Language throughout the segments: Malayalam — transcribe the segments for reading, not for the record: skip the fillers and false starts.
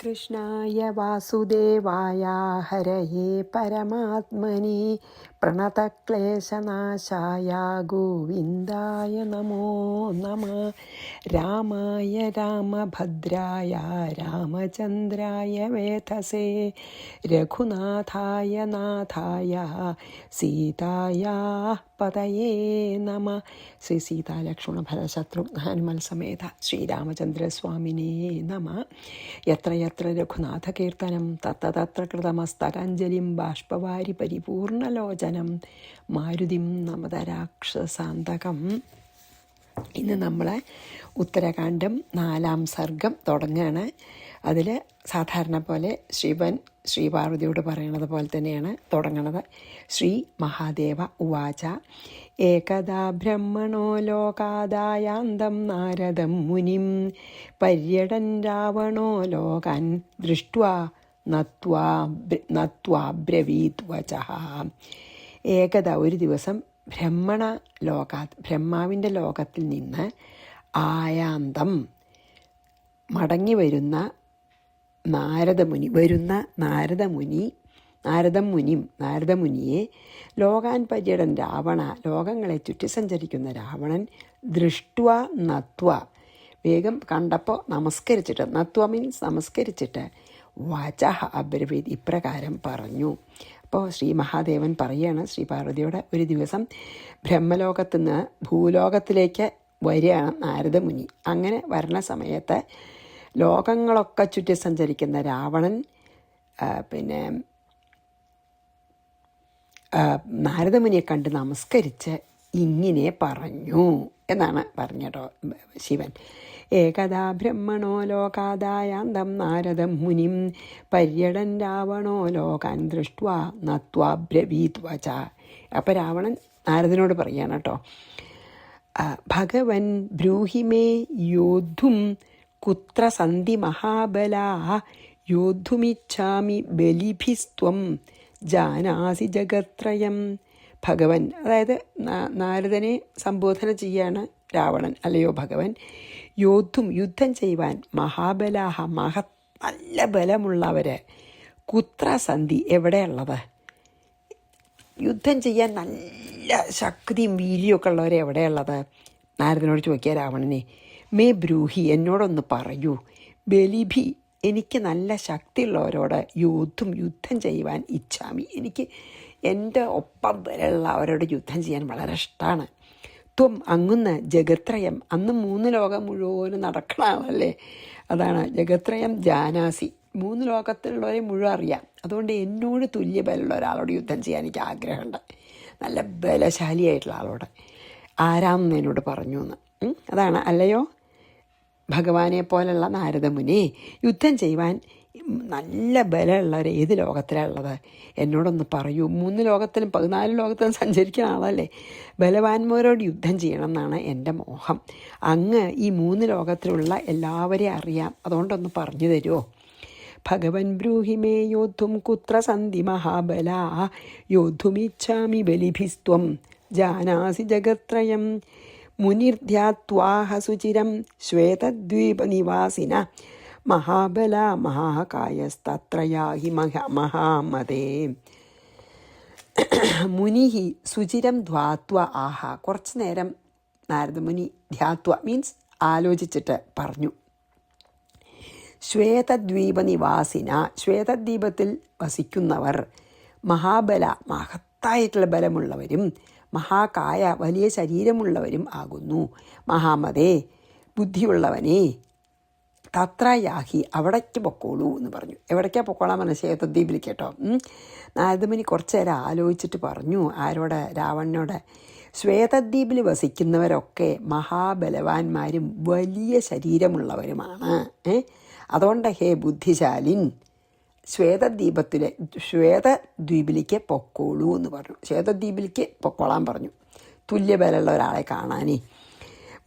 കൃഷ്ണായ വാസുദേവായ ഹരയേ പരമാത്മനി പ്രണതക്ലേശനാശായ ഗോവിന്ദായ നമോ നമഃ. രാമായ രാമഭദ്രായ രാമചന്ദ്രായ വേധസേ രഘുനാഥായ നാഥായ സീതായ പതയേ നമഃ. ശ്രീ സീതാലക്ഷ്മണ ഭരതശത്രുഘ്ന ഹനുമൽ സമേത ശ്രീരാമചന്ദ്രസ്വാമിനേ നമഃ. യത്ര യത്ര രഘുനാഥകീർത്തനം തത്ര തത്ര കൃതമസ്തകാഞ്ജലിം ബാഷ്പവാരി പരിപൂർണലോചനം മാരുതിം നമത രാക്ഷസാന്തകം. ഇന്ന് നമ്മൾ ഉത്തരകാണ്ഡം 4-ാം സർഗം തുടങ്ങുകയാണ്. അതിൽ സാധാരണ പോലെ ശിവൻ ശ്രീപാർവതിയോട് പറയണത് പോലെ തന്നെയാണ് തുടങ്ങണത്. ശ്രീ മഹാദേവ ഉവാച ഏകദാ ബ്രഹ്മണോ ലോകാദായാന്തം നാരദം മുനിം പര്യടൻ രാവണോ ലോകാൻ ദൃഷ്ട്വാ നത്വാബ്രവീത് വചഃ. ഏകദ ഒരു ദിവസം ബ്രഹ്മാവിൻ്റെ ലോകത്തിൽ നിന്ന് ആയാന്തം മടങ്ങി വരുന്ന നാരദമുനിയെ ലോകാൻ പര്യടൻ രാവണ ലോകങ്ങളെ ചുറ്റി സഞ്ചരിക്കുന്ന രാവണൻ ദൃഷ്ട്വ നത്വ വേഗം കണ്ടപ്പോൾ നമസ്കരിച്ചിട്ട്, നത്വ മീൻസ് നമസ്കരിച്ചിട്ട്, വചഃ അബ്രവീത് ഇപ്രകാരം പറഞ്ഞു. അപ്പോൾ ശ്രീ മഹാദേവൻ പറയുകയാണ് ശ്രീ പാർവതിയോട്, ഒരു ദിവസം ബ്രഹ്മലോകത്തു നിന്ന് ഭൂലോകത്തിലേക്ക് വരികയാണ് നാരദമുനി. അങ്ങനെ വരണ സമയത്ത് ലോകങ്ങളൊക്കെ ചുറ്റി സഞ്ചരിക്കുന്ന രാവണൻ നാരദമുനിയെ കണ്ട് നമസ്കരിച്ച് ഇങ്ങനെ പറഞ്ഞു എന്നാണ് പറഞ്ഞട്ടോ ശിവൻ. ഏകദാ ബ്രഹ്മണോ ലോകാദായാന്തം നാരദം മുനിം പര്യടൻ രാവണോ ലോകാൻ ദൃഷ്ട്വാ നത്വാബ്രവീത് വച. അപ്പം രാവണൻ നാരദനോട് പറയാണ് കേട്ടോ, ഭഗവൻ ബ്രൂഹിമേ യോദ്ധും കുത്ര സന്ധി മഹാബലാ യോദ്ധുമിച്ഛാമി ബലിഭിസ്ത്വം ജാനാസി ജഗത്രയം. ഭഗവൻ, അതായത് നാരദനെ സംബോധന ചെയ്യാണ് രാവണൻ. അല്ലയോ ഭഗവൻ, യുദ്ധം ചെയ്യുവാൻ മഹാബലാഹ നല്ല ബലമുള്ളവർ, കുത്ര സന്ധി എവിടെയുള്ളത്, യുദ്ധം ചെയ്യാൻ നല്ല ശക്തിയും വീര്യമൊക്കെ ഉള്ളവരെ എവിടെയുള്ളത്? നാരദനോട് ചോദിക്കുക രാവണനെ. മേ ബ്രൂഹി എന്നോടൊന്ന് പറയൂ, ബലിഭി എനിക്ക് നല്ല ശക്തിയുള്ളവരോട് യുദ്ധം ചെയ്യുവാൻ ഇച്ഛാമി, എനിക്ക് എൻ്റെ ഒപ്പം വരെയുള്ളവരോട് യുദ്ധം ചെയ്യാൻ വളരെ ഇഷ്ടമാണ്. ത്വം അങ്ങുന്ന് ജഗത്രയം, അന്ന് 3 ലോകം മുഴുവനും നടക്കണ ആളല്ലേ, അതാണ് ജഗത്രയം ജാനാസി, 3 ലോകത്തിലുള്ളവരെ മുഴുവൻ അറിയാം. അതുകൊണ്ട് എന്നോട് തുല്യ ബലമുള്ള ഒരാളോട് യുദ്ധം ചെയ്യാൻ എനിക്ക് ആഗ്രഹമുണ്ട്, നല്ല ബലശാലിയായിട്ടുള്ള ആളോട്. ആരാമെന്ന് എന്നോട് പറഞ്ഞു എന്ന്. അതാണ്, അല്ലയോ ഭഗവാനെ പോലുള്ള നാരദമുനി, യുദ്ധം ചെയ്യുവാൻ നല്ല ബലമുള്ളവർ ഏത് ലോകത്തിലാണ് ഉള്ളത് എന്നോടൊന്ന് പറയൂ. 3 ലോകത്തിലും 14 ലോകത്തിലും സഞ്ചരിക്കുന്ന ആളല്ലേ, ബലവാന്മാരോട് യുദ്ധം ചെയ്യണം എന്നാണ് എൻ്റെ മോഹം. അങ്ങ് ഈ 3 ലോകത്തിലുള്ള എല്ലാവരെയും അറിയാം, അതുകൊണ്ടൊന്ന് പറഞ്ഞു തരുമോ? ഭഗവൻ ബ്രൂഹിമേ യോദ്ധും കുത്ര സന്ധി മഹാബലാ യോദ്ധുമിച്ഛാമി ബലിഭിസ്ത്വം ജാനാസി ജഗത്രയം. മുനിർധ്യാത്വാഹ സുചിരം ശ്വേതദ്വീപനിവാസിന മഹാബല മഹാകായസ്തത്രയാഹി മഹാമതേ. മുനിഹി സുചിരം ധ്വാത്വ ആഹ. കുറച്ചു നേരം നാരദമുനി ധ്യാത്വ മീൻസ് ആലോചിച്ചിട്ട് പറഞ്ഞു. ശ്വേതദ്വീപനിവാസിന, ശ്വേതദ്വീപത്തിൽ വസിക്കുന്നവർ, മഹാബല മഹത്തായിട്ടുള്ള ബലമുള്ളവരും മഹാകായ വലിയ ശരീരമുള്ളവരും ആകുന്നു. മഹാമതേ ബുദ്ധിയുള്ളവനെ, തത്രയാഹി അവിടേക്ക് പൊക്കോളൂ എന്ന് പറഞ്ഞു. എവിടേക്കാണ് പൊക്കോളാൻ പറഞ്ഞു? ശ്വേതദ്വീപിലേക്ക് കേട്ടോ. നാരദമുനി കുറച്ചു നേരം ആലോചിച്ചിട്ട് പറഞ്ഞു ആരോട്? രാവണനോട്. ശ്വേതദ്വീപിൽ വസിക്കുന്നവരൊക്കെ മഹാബലവാന്മാരും വലിയ ശരീരമുള്ളവരുമാണ്. അതുകൊണ്ട് ഹേ ബുദ്ധിശാലിൻ, ശ്വേതദ്വീപിലേക്ക് പൊക്കോളൂ എന്ന് പറഞ്ഞു. ശ്വേതദ്വീപിലേക്ക് പൊക്കോളാൻ പറഞ്ഞു, തുല്യബലമുള്ള ഒരാളെ കാണാനേ.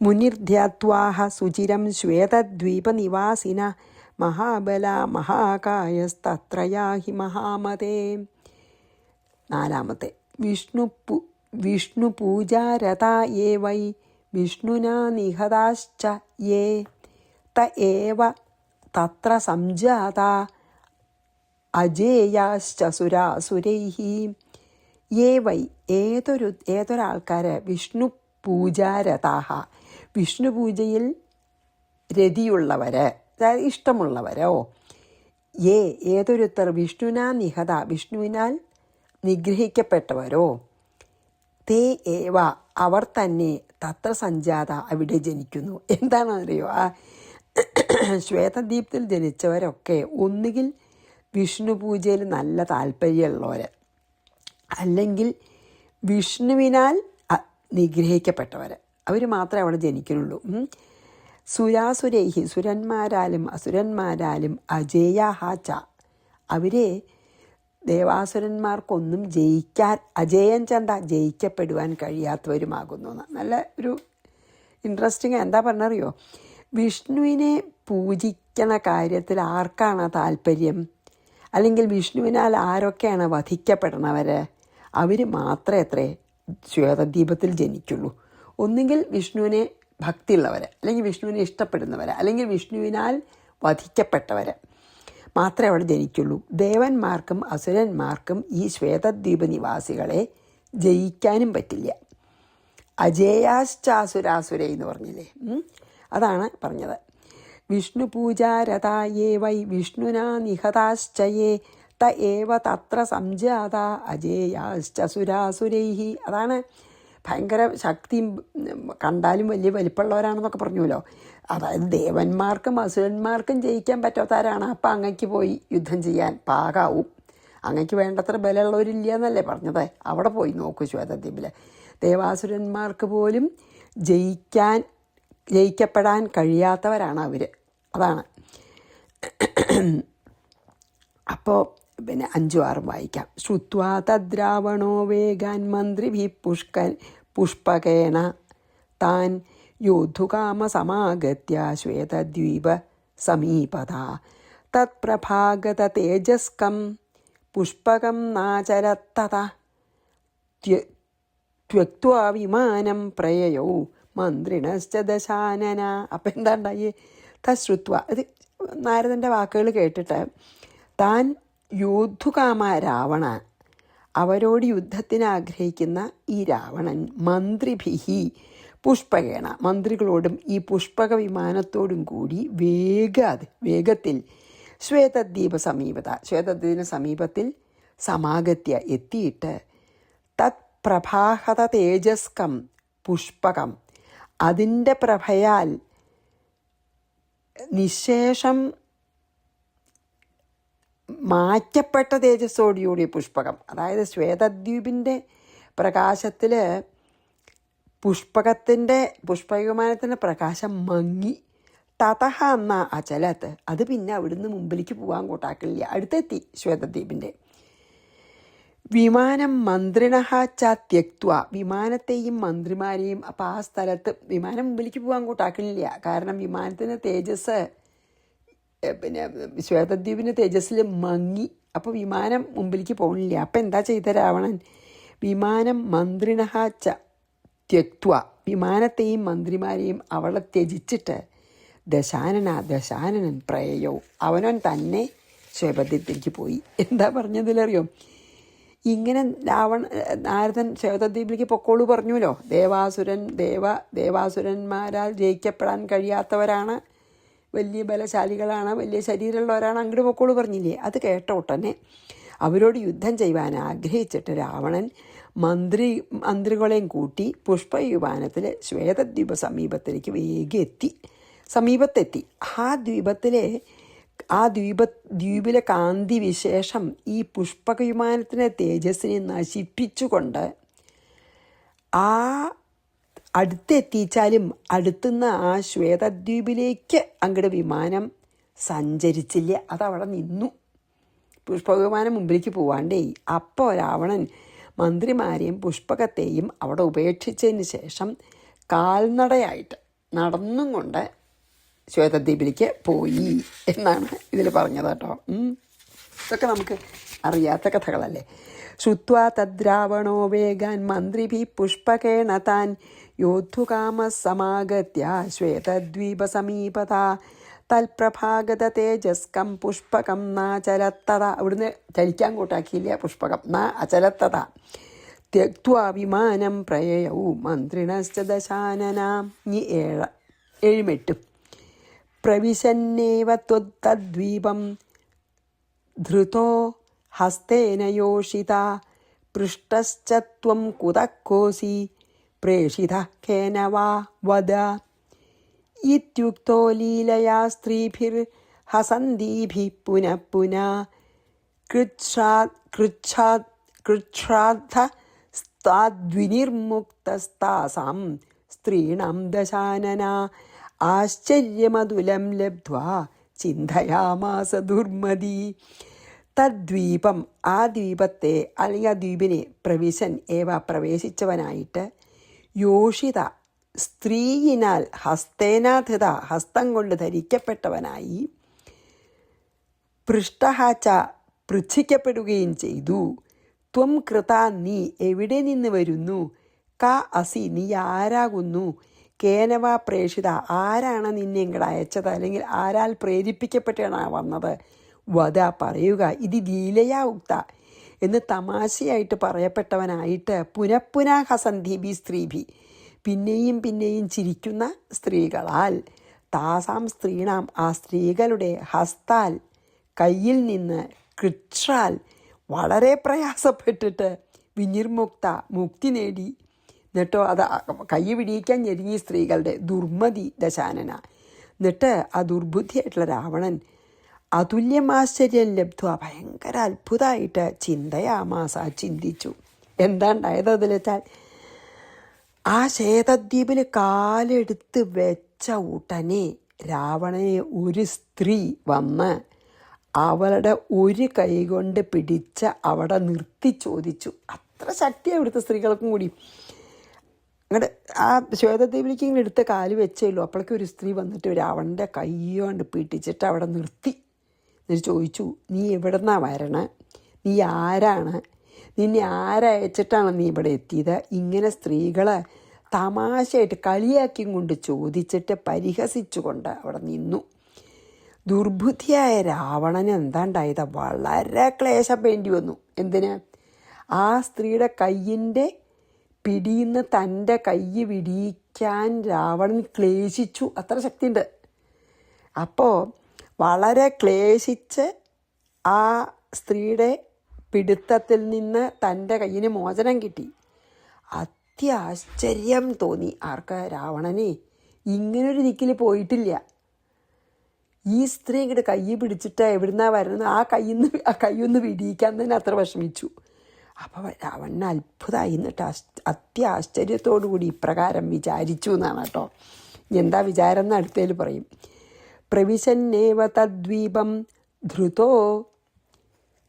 മുനിർധ്യാത്വാഹ സുചിരം ശ്വേതദ്വീപനിവാസിന മഹാബല മഹാകായസ്തത്രയാഹി മഹാമതേ. 4-മത്തെ വിഷ്ണുപൂജാരതാ യേ വൈ വിഷ്ണുനാ നിഹതാശ്ച യേ ത ഏവ തത്ര സംജാത അജേയാശ്ചസുരാസുരൈഃ. യേ വൈ ഏതൊരാൾക്കാർ വിഷ്ണു പൂജാരതാഹ, വിഷ്ണു പൂജയിൽ രതിയുള്ളവർ, അതായത് ഇഷ്ടമുള്ളവരോ, ഏതൊരുത്തർ വിഷ്ണുനാ നിഹത, വിഷ്ണുവിനാൽ നിഗ്രഹിക്കപ്പെട്ടവരോ, തേ ഏവ അവർ തന്നെ തത്ര സഞ്ജാത അവിടെ ജനിക്കുന്നു. എന്താണെന്നറിയോ, ആ ശ്വേതദ്വീപത്തിൽ ജനിച്ചവരൊക്കെ ഒന്നുകിൽ വിഷ്ണു പൂജയിൽ നല്ല താല്പര്യമുള്ളവർ, അല്ലെങ്കിൽ വിഷ്ണുവിനാൽ നിഗ്രഹിക്കപ്പെട്ടവർ, അവർ മാത്രമേ അവിടെ ജനിക്കുന്നുള്ളൂ. സുരാസുരൈഹി, സുരന്മാരാലും അസുരന്മാരാലും അജേയാഹ ച, അവരെ ദേവാസുരന്മാർക്കൊന്നും അജേയൻ ചന്ത ജയിക്കപ്പെടുവാൻ കഴിയാത്തവരുമാകുന്നു. നല്ല ഒരു ഇൻട്രസ്റ്റിങ്. എന്താ പറഞ്ഞറിയോ, വിഷ്ണുവിനെ പൂജിക്കണ കാര്യത്തിൽ ആർക്കാണ് താല്പര്യം, അല്ലെങ്കിൽ വിഷ്ണുവിനാൽ ആരൊക്കെയാണ് വധിക്കപ്പെടണവർ, അവർ മാത്രമേ അത്രേ ശ്വേതദ്വീപത്തിൽ ജനിക്കുള്ളൂ. ഒന്നുകിൽ വിഷ്ണുവിനെ ഭക്തിയുള്ളവർ, അല്ലെങ്കിൽ വിഷ്ണുവിനെ ഇഷ്ടപ്പെടുന്നവർ, അല്ലെങ്കിൽ വിഷ്ണുവിനാൽ വധിക്കപ്പെട്ടവർ മാത്രമേ അവിടെ ജനിക്കുള്ളൂ. ദേവന്മാർക്കും അസുരന്മാർക്കും ഈ ശ്വേതദ്വീപ് നിവാസികളെ ജയിക്കാനും പറ്റില്ല. അജേയാശ്ചാസുരാസുരൈ എന്ന് പറഞ്ഞില്ലേ, അതാണ് പറഞ്ഞത്. വിഷ്ണു പൂജാരതായേ വൈ വിഷ്ണുനാ നിഹതാശ്ചയേ ത ഏവ തത്ര സംജാത അജേയാശ്ചസുരാസുരൈഃ. അതാണ് ഭയങ്കര ശക്തിയും കണ്ടാലും വലിയ വലിപ്പമുള്ളവരാണെന്നൊക്കെ പറഞ്ഞുവല്ലോ. അതായത് ദേവന്മാർക്കും അസുരന്മാർക്കും ജയിക്കാൻ പറ്റാത്തവരാണ്. അപ്പം അങ്ങയ്ക്ക് പോയി യുദ്ധം ചെയ്യാൻ പാകാവും, അങ്ങയ്ക്ക് വേണ്ടത്ര ബലമുള്ളവരില്ല എന്നല്ലേ പറഞ്ഞത്. അവിടെ പോയി നോക്കൂ ശ്വേതദ്വീപിൽ, ദേവാസുരന്മാർക്ക് പോലും ജയിക്കപ്പെടാൻ കഴിയാത്തവരാണ് അവർ. അതാണ്. അപ്പോൾ പിന്നെ 5-6 വായിക്കാം. ശ്രുത്വാ തദ്രാവണോ വേഗാൻ മന്ത്രിഭിഃ പുഷ്പകേണ താൻ യോദ്ധുകാമസമാഗത്യ ശ്വേതദ്വീപ സമീപത തത്പ്രഭാഗത തേജസ്കം പുഷ്പകം നാചരത്തത ത്യക്ത്വാ വിമാനം പ്രയയൗ മന്ത്രിണശ്ച ദശാനന. അപ്പം എന്താ ഉണ്ടായി? തശ്രുത്വ, ഇത് നാരദൻ്റെ വാക്കുകൾ കേട്ടിട്ട്, താൻ യോദ്ധുകാമ രാവണ, അവരോട് യുദ്ധത്തിന് ആഗ്രഹിക്കുന്ന ഈ രാവണൻ, മന്ത്രിഭിഹി പുഷ്പകേണ, മന്ത്രികളോടും ഈ പുഷ്പക വിമാനത്തോടും കൂടി വേഗത്തിൽ ശ്വേതദ്വീപ സമീപത, ശ്വേതദ്വീപിന് സമീപത്തിൽ സമാഗത്യ എത്തിയിട്ട്, തത് പ്രഭാഹത തേജസ്കം പുഷ്പകം, അതിൻ്റെ പ്രഭയാൽ നിശേഷം മാറ്റപ്പെട്ട തേജസ്സോടുകൂടിയ പുഷ്പകം, അതായത് ശ്വേതദ്വീപിൻ്റെ പ്രകാശത്തിൽ പുഷ്പവിമാനത്തിൻ്റെ പ്രകാശം മങ്ങി. തതഹ എന്ന അചലത്ത്, അത് പിന്നെ അവിടുന്ന് മുമ്പിലേക്ക് പോകാൻ കൂട്ടാക്കില്ല, അടുത്തെത്തി ശ്വേതദ്വീപിൻ്റെ. വിമാനം മന്ത്രിണഹ ച ത്യക്ത്വ, വിമാനത്തെയും മന്ത്രിമാരെയും, അപ്പോൾ ആ സ്ഥലത്ത് വിമാനം മുമ്പിലേക്ക് പോകാൻ കൂട്ടാക്കില്ല. കാരണം വിമാനത്തിന് തേജസ്, പിന്നെ ശ്വേതദ്വീപിൻ്റെ തേജസ്സിൽ മങ്ങി, അപ്പോൾ വിമാനം മുമ്പിലേക്ക് പോകണില്ല. അപ്പം എന്താ ചെയ്ത രാവണൻ? വിമാനം മന്ത്രിണഹ ച ത്യക്ത്വ, വിമാനത്തെയും മന്ത്രിമാരെയും അവളെ ത്യജിച്ചിട്ട് ദശാനനൻ പ്രയയോ, അവനവൻ തന്നെ ശ്വേതദ്വീപിലേക്ക് പോയി. എന്താ പറഞ്ഞതിലറിയോ? ഇങ്ങനെ നാരദൻ ശ്വേതദ്വീപിലേക്ക് പൊക്കോളൂ പറഞ്ഞുല്ലോ. ദേവാസുരന്മാരാൽ ജയിക്കപ്പെടാൻ കഴിയാത്തവരാണ്, വലിയ ബലശാലികളാണ്, വലിയ ശരീരമുള്ളവരാണ്, അങ്ങോട്ട് പൊക്കോളൂ പറഞ്ഞില്ലേ. അത് കേട്ട ഉടനെ അവരോട് യുദ്ധം ചെയ്യുവാൻ ആഗ്രഹിച്ചിട്ട് രാവണൻ മന്ത്രികളെയും കൂട്ടി പുഷ്പവിമാനത്തിൽ ശ്വേതദ്വീപ സമീപത്തിലേക്ക് സമീപത്തെത്തി. ദ്വീപിലെ കാന്തി വിശേഷം ഈ പുഷ്പകവിമാനത്തിൻ്റെ തേജസ്സിനെ നശിപ്പിച്ചുകൊണ്ട് അടുത്തെത്തിച്ചാലും അടുത്തുനിന്ന് ആ ശ്വേതദ്വീപിലേക്ക് അങ്ങോട്ട് വിമാനം സഞ്ചരിച്ചില്ല, അതവിടെ നിന്നു. പുഷ്പകവിമാനം മുമ്പിലേക്ക് പോവാണ്ടേ. അപ്പോൾ രാവണൻ മന്ത്രിമാരെയും പുഷ്പകത്തെയും അവിടെ ഉപേക്ഷിച്ചതിന് ശേഷം കാൽനടയായിട്ട് നടന്നും കൊണ്ട് ശ്വേതദ്വീപിലേക്ക് പോയി എന്നാണ് ഇതിൽ പറഞ്ഞത് കേട്ടോ. ഇതൊക്കെ നമുക്ക് അറിയാത്ത കഥകളല്ലേ. ശ്രുത്വാ തദ്രാവണോ വേഗാൻ മന്ത്രിഭിഃ പുഷ്പകേണ താൻ യോദ്ധുകാമ സമാഗത്യ ശ്വേതദ്വീപ സമീപത തൽപ്രഭാഗത തേജസ്കം പുഷ്പകം നാചലത്തത. അവിടുന്ന് ചലിക്കാൻ കൂട്ടാക്കിയില്ല പുഷ്പകം. അചലത്തത ത്യക്ത്വാ വിമാനം പ്രയയൗ മന്ത്രിണശ്ച ദശാനനാം. ഇനി എഴുമെട്ടും. പ്രവിശന്നേവ ത്വദ്ദ്വീപം ധൃതോ ഹസ്തേന യോഷിത പൃഷ്ടശ്ച ത്വം കുതഃ കോസി പ്രേഷിതഃ കേന വാ വദ. ഇത്യുക്തോ ലീലയാ സ്ത്രീഭിർ ഹസന്തീഭിഃ പുനഃ പുനഃ കൃച്ഛ്രാദ്ധസ്താദ്വിനിർമുക്തസ്താസാം സ്ത്രീണാം ദശാനന. ആശ്ചര്യമതുലം ലബ്ധ്വാ ചിന്തയാമാസ ദുർമതി. തദ്വീപം, ആ ദ്വീപത്തെ അല്ലെങ്കിൽ ആ ദ്വീപിനെ പ്രവിശൻ ഏവ പ്രവേശിച്ചവനായിട്ട് യോഷിത സ്ത്രീയിനാൽ ഹസ്തേനാധിത ഹസ്തം കൊണ്ട് ധരിക്കപ്പെട്ടവനായി പൃഷ്ടഹാച്ച പൃച്ഛിക്കപ്പെടുകയും ചെയ്തു. ത്വം കൃത നീ എവിടെ നിന്ന് വരുന്നു? ക അസി നീ ആരാകുന്നു? കേനവ പ്രേഷിത ആരാണ് നിന്നെ ഇങ്ങോട്ട് അയച്ചത്? അല്ലെങ്കിൽ ആരാൽ പ്രേരിപ്പിക്കപ്പെട്ടാണ് വന്നത്? വധ പറയുക. ഇത് ലീലയാ ഉക്ത എന്ന് തമാശയായിട്ട് പറയപ്പെട്ടവനായിട്ട് പുനഃപുന ഹസന്ധിബി സ്ത്രീഭി പിന്നെയും പിന്നെയും ചിരിക്കുന്ന സ്ത്രീകളാൽ താസാം സ്ത്രീണാം ആ സ്ത്രീകളുടെ ഹസ്താൽ കയ്യിൽ നിന്ന് കൃച്ഛ്രാൽ വളരെ പ്രയാസപ്പെട്ടിട്ട് വിനിർമുക്ത മുക്തി നേടി. എന്നിട്ടോ അത് കൈ പിടിയിക്കാൻ ഞെരുങ്ങി സ്ത്രീകളുടെ ദുർമതി ദശാനന. എന്നിട്ട് ആ ദുർബുദ്ധിയായിട്ടുള്ള രാവണൻ അതുല്യമാശ്ചര്യം ലബ്ധ്വ ഭയങ്കര അത്ഭുതമായിട്ട് ചിന്തയാമാസ ചിന്തിച്ചു. എന്താണ്ടായത് അതിൽ വെച്ചാൽ ആ ശ്വേതദ്വീപിൽ കാലെടുത്ത് വെച്ച ഉടനെ രാവണനെ ഒരു സ്ത്രീ വന്ന് അവളുടെ ഒരു കൈ കൊണ്ട് പിടിച്ച് അവിടെ നിർത്തി ചോദിച്ചു. അത്ര ശക്തിയാണ് ഇവിടുത്തെ സ്ത്രീകൾക്കും കൂടി. അങ്ങോട്ട് ആ ശ്വേതദ്വീപിലേക്ക് ഇങ്ങനെ എടുത്ത് കാല് വെച്ചേയുള്ളൂ. അപ്പോഴേക്കും ഒരു സ്ത്രീ വന്നിട്ട് രാവണൻ്റെ കൈ കൊണ്ട് പിടിച്ചിട്ട് അവിടെ നിർത്തി. എന്നിട്ട് ചോദിച്ചു, നീ എവിടെ നിന്നാണ് വരണേ? നീ ആരാണ്? നിന്നെ ആരയച്ചിട്ടാണ് നീ ഇവിടെ എത്തിയത്? ഇങ്ങനെ സ്ത്രീകളെ തമാശയായിട്ട് കളിയാക്കിയും കൊണ്ട് ചോദിച്ചിട്ട് പരിഹസിച്ചുകൊണ്ട് അവിടെ നിന്നു. ദുർബുദ്ധിയായ രാവണന് എന്താണ്ടായത്? വളരെ ക്ലേശം വേണ്ടി വന്നു. എന്തിന്? ആ സ്ത്രീയുടെ കയ്യിൻ്റെ പിടിയിന്ന് തൻ്റെ കൈ വിടിയിക്കാൻ രാവണൻ ക്ലേശിച്ചു. അത്ര ശക്തിയുണ്ട്. അപ്പോൾ വളരെ ക്ലേശിച്ച് ആ സ്ത്രീയുടെ പിടുത്തത്തിൽ നിന്ന് തൻ്റെ കയ്യിന് മോചനം കിട്ടി. അത്യാശ്ചര്യം തോന്നി ആർക്ക്? രാവണനെ. ഇങ്ങനൊരു ദിക്കിൽ പോയിട്ടില്ല. ഈ സ്ത്രീ ഇങ്ങോട്ട് കൈ പിടിച്ചിട്ട് എവിടുന്നാ വരുന്നത്? ആ കൈയൊന്ന് വിടിയിക്കാൻ തന്നെ അത്ര വിഷമിച്ചു. അപ്പോൾ രാവണന് അത്ഭുതമായി. എന്നിട്ട് അത്യാശ്ചര്യത്തോടു കൂടി ഇപ്രകാരം വിചാരിച്ചു എന്നാണ് കേട്ടോ. എന്താ വിചാരം എന്ന് അടുത്തേൽ പറയും. പ്രവിശന്നേവ തദ്വീപം ധൃതോ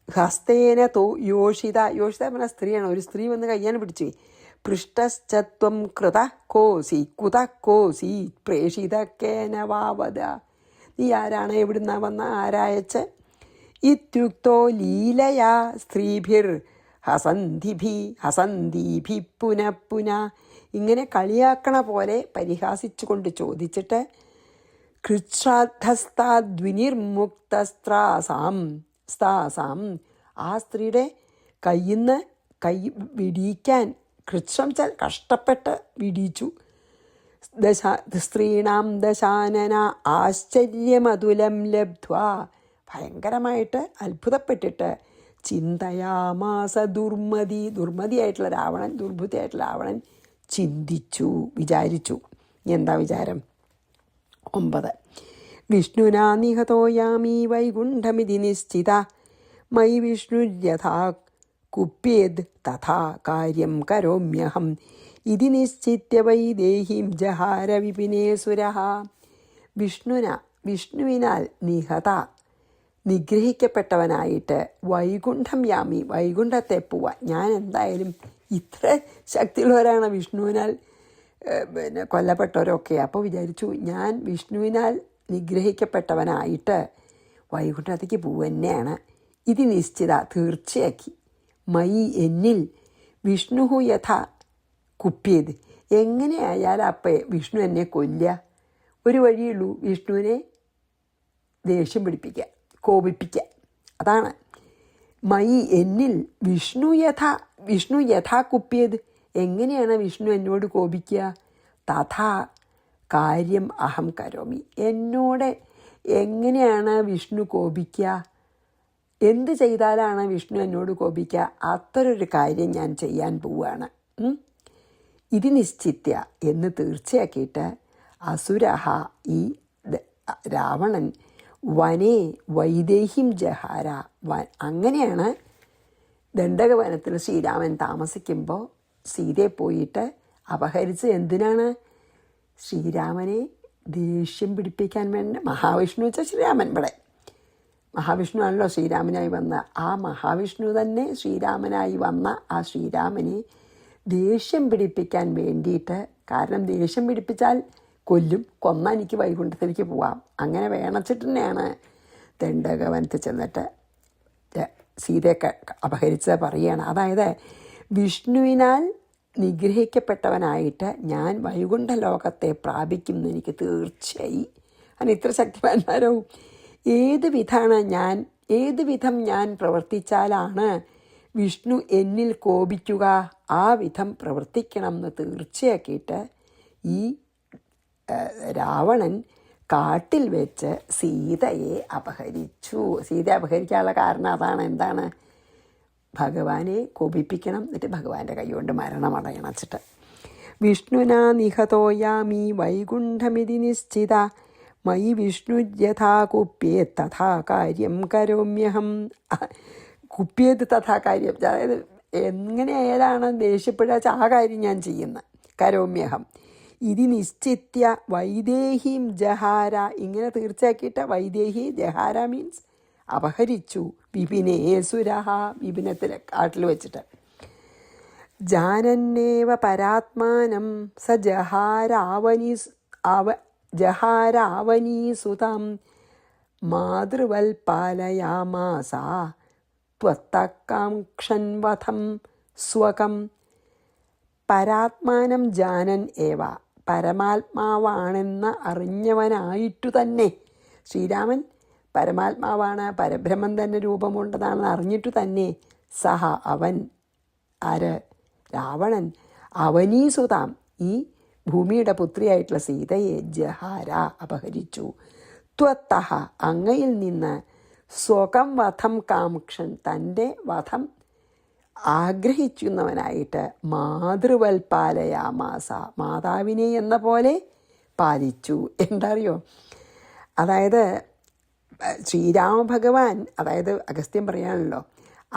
ഹസ്തേന യോഷിത. യോഷിത പറഞ്ഞ സ്ത്രീയാണ്. ഒരു സ്ത്രീ വന്ന് കയ്യാൻ പിടിച്ചു. പൃഷ്ടശ്ചത്വം കൃത കോസി കുത കോസി പ്രേഷിത കേന വാവത. നീ ആരാണ്? എവിടുന്നാ വന്ന? ആരായച്ച്? ഇത്യുക്തോ ലീലയാ സ്ത്രീഭിർ ഹസന്തീഭി പുനഃ പുനഃ. ഇങ്ങനെ കളിയാക്കണ പോലെ പരിഹാസിച്ചുകൊണ്ട് ചോദിച്ചിട്ട് കൃച്ഛ്രാദ്ധസ്താദ്വിനിർമുക്തസ്ത്രാസാം ആ സ്ത്രീയുടെ കയ്യിന്ന് കൈ വിടിയിക്കാൻ കൃച്ഛം കഷ്ടപ്പെട്ട് വിടിയിച്ചു. സ്ത്രീണാം ദശാനന ആശ്ചര്യമതുലം ലബ്ധ്വാ ഭയങ്കരമായിട്ട് അത്ഭുതപ്പെട്ടിട്ട് ചിന്തയാമാസ ദുർമതിയായിട്ടുള്ള രാവണൻ, ദുർബുദ്ധിയായിട്ടുള്ള രാവണൻ ചിന്തിച്ചു, വിചാരിച്ചു. എന്താ വിചാരം? 9. വിഷ്ണുനാ നിഹതോയാമി വൈകുണ്ഠമിതി നിശ്ചിത മയി വിഷ്ണുര്യഥാ കുപ്യേദ് തഥാ കാര്യം കരോമ്യഹം ഇതി നിശ്ചിത്യ വൈദേഹീം ജഹാര വിപിനേസുരഃ. വിഷ്ണുവിനാൽ നിഗ്രഹിക്കപ്പെട്ടവനായിട്ട് വൈകുണ്ഠം യാമി വൈകുണ്ഠത്തെ പോവാൻ ഞാൻ എന്തായാലും ഇത്ര ശക്തിയുള്ളവരാണ് വിഷ്ണുവിനാൽ കൊല്ലപ്പെട്ടവരൊക്കെ. അപ്പോൾ വിചാരിച്ചു ഞാൻ വിഷ്ണുവിനാൽ നിഗ്രഹിക്കപ്പെട്ടവനായിട്ട് വൈകുണ്ഠത്തേക്ക് പോവുകയാണ്. ഇത് നിശ്ചിത തീർച്ചയാക്കി. മയി എന്നിൽ വിഷ്ണു യഥ കുപ്യേത് എങ്ങനെയായാലും അപ്പം വിഷ്ണു എന്നെ കൊല്ലുക. ഒരു വഴിയുള്ളൂ, വിഷ്ണുവിനെ ദേഷ്യം പിടിപ്പിക്കുക, കോപിപ്പിക്കുക. അതാണ് മയി എന്നിൽ വിഷ്ണു യഥാ കുപ്പിയത്. എങ്ങനെയാണ് വിഷ്ണു എന്നോട് കോപിക്കുക? തഥാ കാര്യം അഹം കരോമി. എന്നോട് എങ്ങനെയാണ് വിഷ്ണു കോപിക്കുക? എന്ത് ചെയ്താലാണ് വിഷ്ണു എന്നോട് കോപിക്കുക? അത്തരൊരു കാര്യം ഞാൻ ചെയ്യാൻ പോവുകയാണ്. ഇത് നിശ്ചിത്യ എന്ന് തീർച്ചയാക്കിയിട്ട് അസുരഹ ഈ രാവണൻ വനേ വൈദേഹിം ജഹാര. അങ്ങനെയാണ് ദണ്ഡകവനത്തിൽ ശ്രീരാമൻ താമസിക്കുമ്പോൾ സീതയെ പോയിട്ട് അപഹരിച്ച് എന്തിനാണ്? ശ്രീരാമനെ ദേഷ്യം പിടിപ്പിക്കാൻ വേണ്ടി. മഹാവിഷ്ണു വെച്ചാൽ ശ്രീരാമൻ. ഇവിടെ മഹാവിഷ്ണു ആണല്ലോ ശ്രീരാമനായി വന്ന. ആ മഹാവിഷ്ണു തന്നെ ശ്രീരാമനായി വന്ന ആ ശ്രീരാമനെ ദേഷ്യം പിടിപ്പിക്കാൻ വേണ്ടിയിട്ട്. കാരണം ദേഷ്യം പിടിപ്പിച്ചാൽ കൊന്നാൽ എനിക്ക് വൈകുണ്ഠത്തിലേക്ക് പോവാം. അങ്ങനെ വേണച്ചിട്ട് തന്നെയാണ് ദണ്ഡകവനത്തിൽ ചെന്നിട്ട് സീതയെ അപഹരിച്ചത് പറയുകയാണ്. അതായത് വിഷ്ണുവിനാൽ നിഗ്രഹിക്കപ്പെട്ടവനായിട്ട് ഞാൻ വൈകുണ്ഠ ലോകത്തെ പ്രാപിക്കുമെന്ന് എനിക്ക് തീർച്ചയായി. അതിന് ഇത്ര ശക്തിമാന്മാരാവും. ഏത് വിധം ഞാൻ പ്രവർത്തിച്ചാലാണ് വിഷ്ണു എന്നിൽ കോപിക്കുക, ആ വിധം പ്രവർത്തിക്കണം എന്ന് തീർച്ചയാക്കിയിട്ട് ഈ രാവണൻ കാട്ടിൽ വെച്ച് സീതയെ അപഹരിച്ചു. സീതയെ അപഹരിക്കാനുള്ള കാരണം അതാണ്. എന്താണ്? ഭഗവാനെ കോപിപ്പിക്കണം, എന്നിട്ട് ഭഗവാന്റെ കൈകൊണ്ട് മരണമടയണം വെച്ചിട്ട്. വിഷ്ണുനാ നിഹതോയാമി വൈകുണ്ഠമിതി നിശ്ചിത മയി വിഷ്ണു യഥാ കുപ്യേത് തഥാ കാര്യം കരോമ്യഹം. കുപ്യേത് തഥാ കാര്യം, അതായത് എങ്ങനെയായാലാണ് ദേഷ്യപ്പെടുക ആ കാര്യം ഞാൻ ചെയ്യുന്ന. കരോമ്യഹം ഇത് നിശ്ചിത്യ വൈദേഹീം ജഹാര. ഇങ്ങനെ തീർച്ചയാക്കിയിട്ട് വൈദേഹി ജഹാര മീൻസ് അപഹരിച്ചു. വിപിനേ സുരഹ, വിപിനത്തിലെ കാട്ടിൽ വെച്ചിട്ട്. ജാനന്നേവ പരാത്മാനം സ ജഹാരാവനീസുതം മാതൃവൽപാലയാമാസ ത്വത്തകാംക്ഷൻ സ്വകം. പരാത്മാനം ജാനൻ ഏവ, പരമാത്മാവാണെന്ന് അറിഞ്ഞവനായിട്ടു തന്നെ. ശ്രീരാമൻ പരമാത്മാവാണ്, പരബ്രഹ്മം തന്നെ രൂപമുണ്ടതാണെന്ന് അറിഞ്ഞിട്ടു തന്നെ സഹ അവൻ, ആര്? രാവണൻ, അവനീസുതാം ഈ ഭൂമിയുടെ പുത്രിയായിട്ടുള്ള സീതയെ ജഹാര അപഹരിച്ചു. ത്വത്തഹ അങ്ങയിൽ നിന്ന് സ്വകം വധം കാംക്ഷൻ തൻ്റെ വധം ആഗ്രഹിക്കുന്നവനായിട്ട് മാതൃവൽപാലയാമാസ മാതാവിനെ എന്ന പോലെ പാലിച്ചു. എന്താ അറിയോ? അതായത് ശ്രീരാമഭഗവാൻ, അതായത് അഗസ്ത്യൻ പറയാണല്ലോ,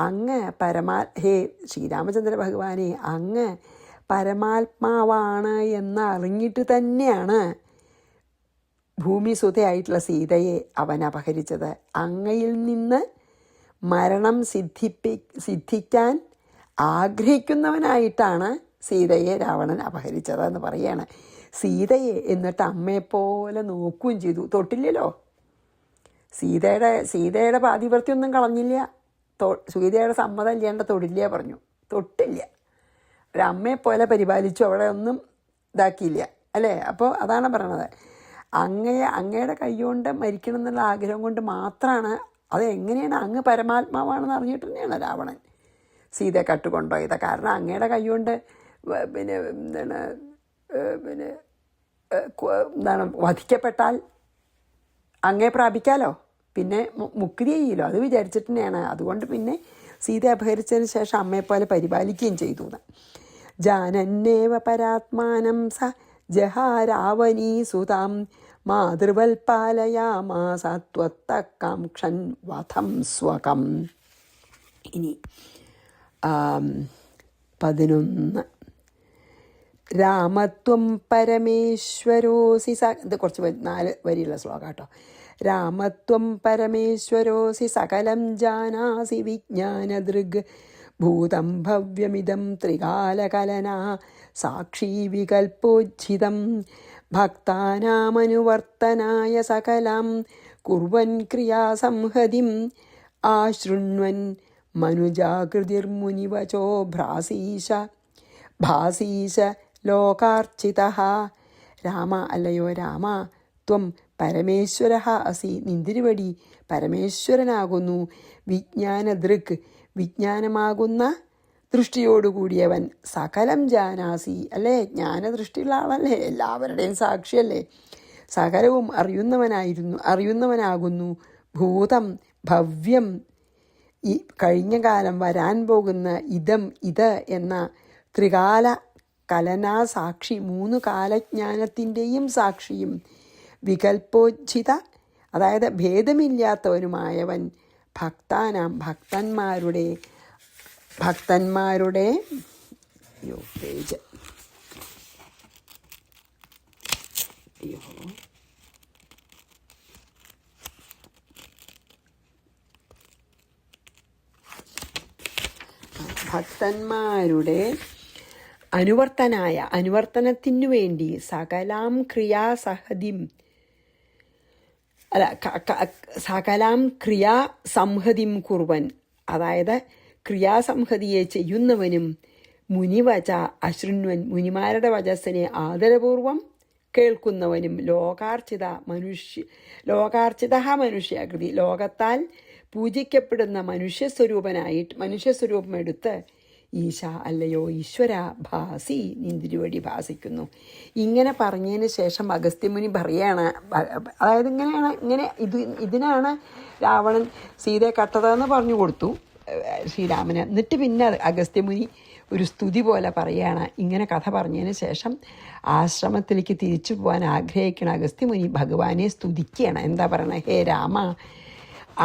അങ്ങ് ഹേ ശ്രീരാമചന്ദ്ര ഭഗവാനെ, അങ്ങ് പരമാത്മാവാണ് എന്ന് അറിഞ്ഞിട്ട് തന്നെയാണ് ഭൂമിസുതയായിട്ടുള്ള സീതയെ അവൻ അപഹരിച്ചത്. അങ്ങയിൽ നിന്ന് മരണം സിദ്ധിക്കാൻ ആഗ്രഹിക്കുന്നവനായിട്ടാണ് സീതയെ രാവണൻ അപഹരിച്ചതെന്ന് പറയാണ്. സീതയെ എന്നിട്ട് അമ്മയെപ്പോലെ നോക്കുകയും ചെയ്തു. തൊട്ടില്ലല്ലോ, സീതയുടെ പാതിവൃത്യൊന്നും കളഞ്ഞില്ല. സീതയുടെ സമ്മതം ഇല്ലാണ്ട് തൊടില്ല പറഞ്ഞു. തൊട്ടില്ല, ഒരമ്മയെപ്പോലെ പരിപാലിച്ചു. അവിടെ ഒന്നും ഇതാക്കിയില്ല അല്ലേ? അപ്പോൾ അതാണ് പറയണത്. അങ്ങയുടെ കൈകൊണ്ട് മരിക്കണം എന്നുള്ള ആഗ്രഹം കൊണ്ട് മാത്രമാണ്. അത് എങ്ങനെയാണ്? അങ്ങ് പരമാത്മാവാണെന്ന് അറിഞ്ഞിട്ട് തന്നെയാണ് രാവണൻ സീതയെ കട്ടുകൊണ്ടുപോയത്. കാരണം അങ്ങയുടെ കൈകൊണ്ട് എന്താണ് വധിക്കപ്പെട്ടാൽ അങ്ങേ പ്രാപിക്കാലോ, പിന്നെ മുക്തി ചെയ്യലോ, അത് വിചാരിച്ചിട്ട് തന്നെയാണ്. അതുകൊണ്ട് പിന്നെ സീതയെ അപഹരിച്ചതിന് ശേഷം അമ്മയെപ്പോലെ പരിപാലിക്കുകയും ചെയ്തു. ജാനന്നേവ പരാത്മാനം സ ജഹാരാവനീസുതാം മാതൃവൽപാലയാമാസ ത്വത്തകാംക്ഷൻ വധം സ്വകം. ഇനി 11 രാമത്വം പരമേശ്വരോസി ഇത് കുറച്ച് 4 വരിയുള്ള ശ്ലോകം കേട്ടോ. രാമത്വം പരമേശ്വരോസി സകലം ജാനാസി വിജ്ഞാനദൃഗ് ഭൂതം ഭവ്യമിദം ത്രികാലകലനാ സാക്ഷി വികൽപ്പോജ്ജിതം ഭക്താനാമനുവർത്തനായ സകലം കുർവൻ ക്രിയാസംഹതിം ആശൃണ്വൻ മനുജാകൃതിർമുനിവചോ ഭാസീശ ലോകാർച്ചിതഃ. രാമ, അല്ലയോ രാമ, ത്വം പരമേശ്വര അസി, നിന്തിരുവടി പരമേശ്വരനാകുന്നു. വിജ്ഞാനദൃക്, വിജ്ഞാനമാകുന്ന ദൃഷ്ടിയോടുകൂടിയവൻ. സകലം ജാനാസി, അല്ലേ, ജ്ഞാനദൃഷ്ടിയുള്ള ആളല്ലേ, എല്ലാവരുടെയും സാക്ഷിയല്ലേ. സകലവും അറിയുന്നവനാകുന്നു. ഭൂതം ഭവ്യം, ഈ കഴിഞ്ഞ കാലം, വരാൻ പോകുന്ന ഇത് എന്ന ത്രികാല കലനാ സാക്ഷി, 3 കാലജ്ഞാനത്തിൻ്റെയും സാക്ഷിയും. വികൽപ്പോജ്ജിത, അതായത് ഭേദമില്ലാത്തവനുമായവൻ. ഭക്താനാം, ഭക്തന്മാരുടെ പേജ് ഭക്തന്മാരുടെ അനുവർത്തനത്തിനു വേണ്ടി സകലാം ക്രിയാസഹതിം, സകലാം ക്രിയാസംഹതിം കുർവൻ, അതായത് ക്രിയാസംഹതിയെ ചെയ്യുന്നവനും. മുനിവച അശൃണ്വൻ, മുനിമാരുടെ വചസ്സിനെ ആദരപൂർവം കേൾക്കുന്നവനും. ലോകാർച്ചിത മനുഷ്യാകൃതി, ലോകത്താൽ പൂജിക്കപ്പെടുന്ന മനുഷ്യസ്വരൂപം എടുത്ത് ഈശ, അല്ലയോ ഈശ്വര, ഭാസി, നിന്തിരുവടി ഭാസിക്കുന്നു. ഇങ്ങനെ പറഞ്ഞതിന് ശേഷം അഗസ്ത്യമുനി പറയാണ്, അതായത് ഇതിനാണ് രാവണൻ സീതയെ കട്ടതെന്ന് പറഞ്ഞു കൊടുത്തു ശ്രീരാമന്. എന്നിട്ട് പിന്നെ അഗസ്ത്യമുനി ഒരു സ്തുതി പോലെ പറയുകയാണ്. ഇങ്ങനെ കഥ പറഞ്ഞതിന് ശേഷം ആശ്രമത്തിലേക്ക് തിരിച്ചു പോകാൻ ആഗ്രഹിക്കുന്ന അഗസ്ത്യമുനി ഭഗവാനെ സ്തുതിക്കുകയാണ്. എന്താ പറയണത്? ഹേ രാമ,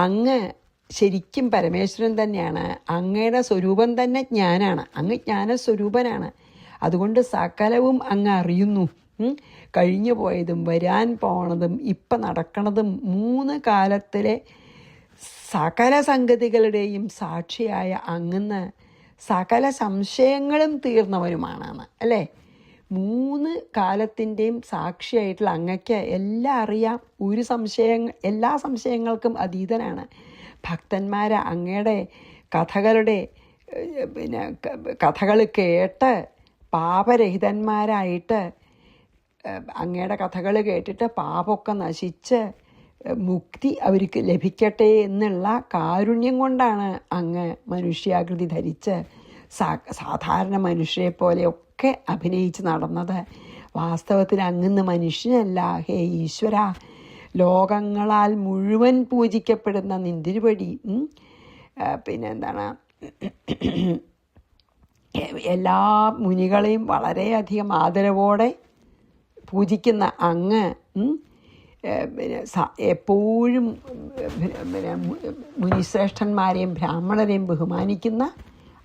അങ്ങ് ശരിക്കും പരമേശ്വരൻ തന്നെയാണ്. അങ്ങയുടെ സ്വരൂപം തന്നെ ജ്ഞാനാണ്. അങ്ങ് ജ്ഞാനസ്വരൂപനാണ്. അതുകൊണ്ട് സകലവും അങ്ങ് അറിയുന്നു. കഴിഞ്ഞു പോയതും വരാൻ പോണതും ഇപ്പം നടക്കണതും 3 കാലത്തിലെ സകല സംഗതികളുടെയും സാക്ഷിയായ അങ്ങന്ന് സകല സംശയങ്ങളും തീർന്നവരുമാണെന്ന്, അല്ലേ? 3 കാലത്തിൻ്റെയും സാക്ഷിയായിട്ടുള്ള അങ്ങയ്ക്ക് എല്ലാം അറിയാം. എല്ലാ സംശയങ്ങൾക്കും അതീതനാണ്. ഭക്തന്മാരെ അങ്ങയുടെ കഥകൾ കേട്ട് പാപരഹിതന്മാരായിട്ട്, അങ്ങയുടെ കഥകൾ കേട്ടിട്ട് പാപമൊക്കെ നശിച്ച് മുക്തി അവർക്ക് ലഭിക്കട്ടെ എന്നുള്ള കാരുണ്യം കൊണ്ടാണ് അങ്ങ് മനുഷ്യാകൃതി ധരിച്ച് സാധാരണ മനുഷ്യരെ പോലെയൊക്കെ അഭിനയിച്ച് നടന്നത്. വാസ്തവത്തിൽ അങ്ങ് മനുഷ്യനല്ല. ഹേ ഈശ്വര, ലോകങ്ങളാൽ മുഴുവൻ പൂജിക്കപ്പെടുന്ന നിന്തിരുവടി, എല്ലാ മുനികളെയും വളരെയധികം ആദരവോടെ പൂജിക്കുന്ന അങ്ങ്, എപ്പോഴും മുനിശ്രേഷ്ഠന്മാരെയും ബ്രാഹ്മണരെയും ബഹുമാനിക്കുന്ന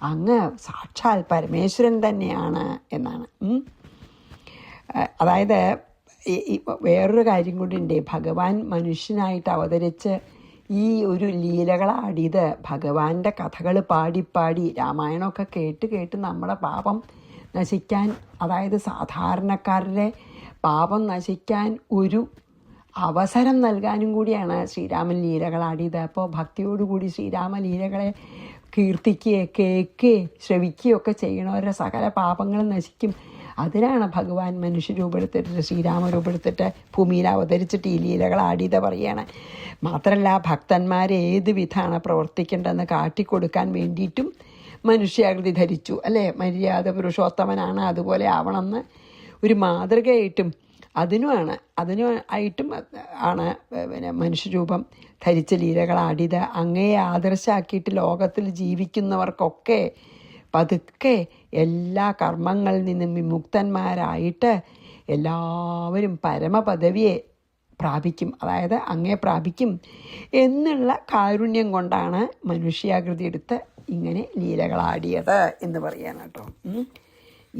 അങ്ങ് സാക്ഷാൽ പരമേശ്വരൻ തന്നെയാണ് എന്നാണ്. അതായത് വേറൊരു കാര്യം കൂടിയുണ്ട്. ഭഗവാൻ മനുഷ്യനായിട്ട് അവതരിച്ച് ഈ ഒരു ലീലകളാടിയത് ഭഗവാന്റെ കഥകൾ പാടി രാമായണമൊക്കെ കേട്ട് നമ്മുടെ പാപം നശിക്കാൻ, അതായത് സാധാരണക്കാരുടെ പാപം നശിക്കാൻ ഒരു അവസരം നൽകാനും കൂടിയാണ് ശ്രീരാമൻ ലീലകളാടിയത്. അപ്പോൾ ഭക്തിയോടുകൂടി ശ്രീരാമ ലീലകളെ കേൾക്കുകയും ശ്രവിക്കുകയൊക്കെ ചെയ്യണവരുടെ സകല പാപങ്ങളും നശിക്കും. അതിനാണ് ഭഗവാൻ മനുഷ്യരൂപമെടുത്തിട്ട് ശ്രീരാമരൂപമെടുത്തിട്ട് ഭൂമിയിൽ അവതരിച്ചിട്ട് ഈ ലീലകളാടിയത് പറയുകയാണ്. മാത്രമല്ല ഭക്തന്മാരെ ഏത് വിധമാണ് പ്രവർത്തിക്കേണ്ടതെന്ന് കാട്ടിക്കൊടുക്കാൻ വേണ്ടിയിട്ടും മനുഷ്യാകൃതി ധരിച്ചു, അല്ലേ? മര്യാദ പുരുഷോത്തമനാണ്, അതുപോലെ ആവണമെന്ന് ഒരു മാതൃകയായിട്ടും അതിനായിട്ടും ആണ് മനുഷ്യരൂപം ധരിച്ച ലീലകളാടിയത്. അങ്ങയെ ആദർശമാക്കിയിട്ട് ലോകത്തിൽ ജീവിക്കുന്നവർക്കൊക്കെ പതുക്കെ എല്ലാ കർമ്മങ്ങളിൽ നിന്നും വിമുക്തന്മാരായിട്ട് എല്ലാവരും പരമപദവിയെ പ്രാപിക്കും, അതായത് അങ്ങയെ പ്രാപിക്കും എന്നുള്ള കാരുണ്യം കൊണ്ടാണ് മനുഷ്യാകൃതി എടുത്ത് ഇങ്ങനെ ലീലകളാടിയത് എന്ന് പറയാൻ കേട്ടോ.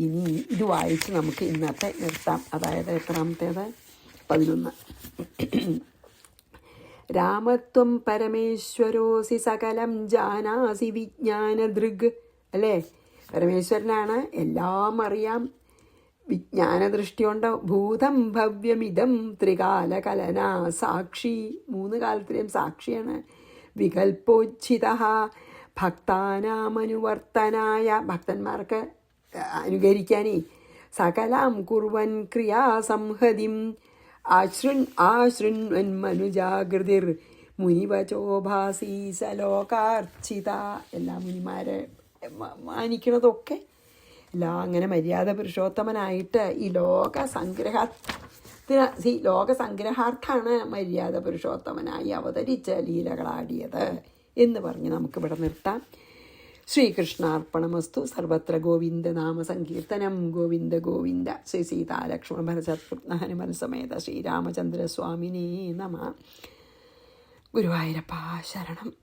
ഇനി ഇത് വായിച്ച് നമുക്ക് ഇന്നത്തെ നിർത്താം. അതായത് എത്രാമത്തേത്? 11. രാമത്വം പരമേശ്വരോസി സകലം ജാനാസി വിജ്ഞാനദൃഗ്, അല്ലേ? പരമേശ്വരനാണ്, എല്ലാം അറിയാം, വിജ്ഞാനദൃഷ്ടിയുണ്ട്. ഭൂതം ഭവ്യമിതം ത്രികാലകലന സാക്ഷി, 3 കാലത്തിലെയും സാക്ഷിയാണ്. വികൽപ്പോജ്ജിത ഭക്താനാമനുവർത്തനായ, ഭക്തന്മാർക്ക് അനുകരിക്കാനേ. സകലാം കുർവൻ ക്രിയാസംഹതിം, ആശൃണ്വന്മനുജാകൃതിർ മുനിവചോഭാസീ സലോകാർച്ചിത. എല്ലാ മുനിമാരെ മാനിക്കണതൊക്കെ എല്ലാം അങ്ങനെ മര്യാദ പുരുഷോത്തമനായിട്ട് ഈ ലോകസംഗ്രഹാർത്ഥാണ് മര്യാദ പുരുഷോത്തമനായി അവതരിച്ച് ലീലകളാടിയത് എന്ന് പറഞ്ഞ് നമുക്കിവിടെ നിർത്താം. ശ്രീകൃഷ്ണാർപ്പണമസ്തു. സർവത്ര ഗോവിന്ദനാമ സങ്കീർത്തനം. ഗോവിന്ദ ഗോവിന്ദ. ശ്രീ സീതാലക്ഷ്മണ ഭരതപുത്ര ഹനുമൽ സമേത ശ്രീരാമചന്ദ്രസ്വാമിനേ നമ. ഗുരുവായൂരപ്പ ശരണം.